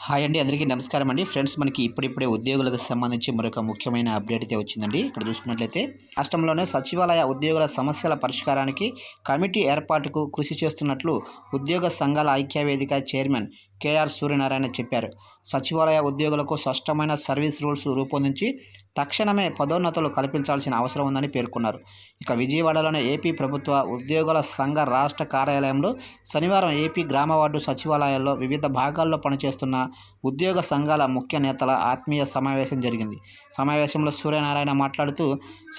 Hi అండి, అందరికీ నమస్కారం అండి. ఫ్రెండ్స్, మనకి ఇప్పుడిప్పుడే ఉద్యోగులకు సంబంధించి మరొక ముఖ్యమైన అప్డేట్ అయితే వచ్చిందండి. ఇక్కడ చూసుకున్నట్లయితే రాష్ట్రంలోనే సచివాలయ ఉద్యోగుల సమస్యల పరిష్కారానికి కమిటీ ఏర్పాటుకు కృషి చేస్తున్నట్లు ఉద్యోగ సంఘాల ఐక్యవేదిక చైర్మన్ కేఆర్ సూర్యనారాయణ చెప్పారు. సచివాలయ ఉద్యోగులకు స్పష్టమైన సర్వీస్ రూల్స్ రూపొందించి తక్షణమే పదోన్నతులు కల్పించాల్సిన అవసరం ఉందని పేర్కొన్నారు. ఇక విజయవాడలోని ఏపీ ప్రభుత్వ ఉద్యోగుల సంఘ రాష్ట్ర కార్యాలయంలో శనివారం ఏపీ గ్రామ వార్డు సచివాలయాల్లో వివిధ భాగాల్లో పనిచేస్తున్న ఉద్యోగ సంఘాల ముఖ్య నేతల ఆత్మీయ సమావేశం జరిగింది. సమావేశంలో సూర్యనారాయణ మాట్లాడుతూ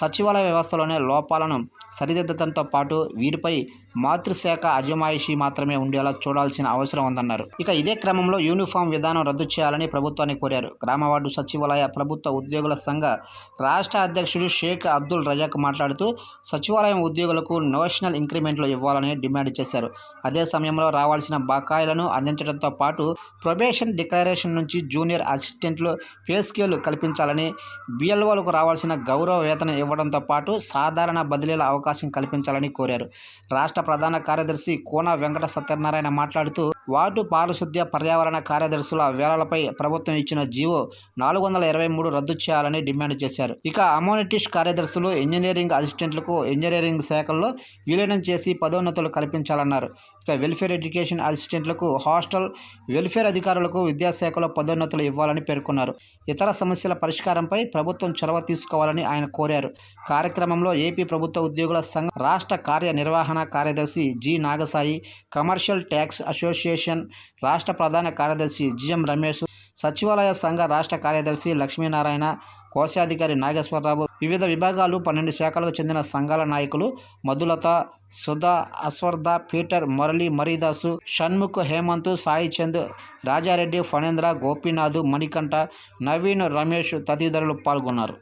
సచివాలయ వ్యవస్థలోనే లోపాలను సరిదిద్దడంతో పాటు వీరిపై మాతృశాఖ అజమాయిషీ మాత్రమే ఉండేలా చూడాల్సిన అవసరం ఉందన్నారు. ఇక ఇదే క్రమంలో యూనిఫామ్ విధానం రద్దు చేయాలని ప్రభుత్వాన్ని కోరారు. గ్రామ వార్డు సచివాలయ ప్రభుత్వ ఉద్యోగుల సంఘ రాష్ట్ర అధ్యక్షుడు షేక్ అబ్దుల్ రజాక్ మాట్లాడుతూ సచివాలయం ఉద్యోగులకు నేషనల్ ఇంక్రిమెంట్లు ఇవ్వాలని డిమాండ్ చేశారు. అదే సమయంలో రావాల్సిన బకాయిలను అందించడంతో పాటు ప్రొబేషన్ డిక్లరేషన్ నుంచి జూనియర్ అసిస్టెంట్లు పే స్కేల్ కల్పించాలని, బిఎల్ఓలకు రావాల్సిన గౌరవ వేతనం ఇవ్వడంతో పాటు సాధారణ బదిలీల అవకాశం కల్పించాలని కోరారు. రాష్ట్ర ప్రధాన కార్యదర్శి కోన వెంకట సత్యనారాయణ మాట్లాడుతూ వార్డు పారిశుద్ధ్య పర్యావరణ కార్యదర్శుల వేళలపై ప్రభుత్వం ఇచ్చిన జీవో 423 రద్దు చేయాలని డిమాండ్ చేశారు. ఇక అమోనిటిష్ కార్యదర్శులు, ఇంజనీరింగ్ అసిస్టెంట్లకు ఇంజనీరింగ్ శాఖల్లో విలీనం చేసి పదోన్నతులు కల్పించాలన్నారు. ఇక వెల్ఫేర్ ఎడ్యుకేషన్ అసిస్టెంట్లకు, హాస్టల్ వెల్ఫేర్ అధికారులకు విద్యాశాఖలో పదోన్నతులు ఇవ్వాలని పేర్కొన్నారు. ఇతర సమస్యల పరిష్కారంపై ప్రభుత్వం చొరవ తీసుకోవాలని ఆయన కోరారు. కార్యక్రమంలో ఏపీ ప్రభుత్వ ఉద్యోగుల సంఘ రాష్ట్ర కార్యనిర్వహణ కార్యదర్శి G Nagasai, commercial tax association రాష్ట్ర ప్రధాన కార్యదర్శి జిఎం రమేష్, సచివాలయ సంఘ రాష్ట్ర కార్యదర్శి లక్ష్మీనారాయణ, కోశాధికారి నాగేశ్వరరావు, వివిధ విభాగాలు 12 శాఖలకు చెందిన సంఘాల నాయకులు మధులత, సుధా, అశ్వర్ధ, పీటర్, మురళి, మరీదాసు, షణ్ముఖ్, హేమంత్, సాయిచంద్, రాజారెడ్డి, ఫణేంద్ర, గోపీనాథ్, మణికంఠ, నవీన్, రమేష్ తదితరులు పాల్గొన్నారు.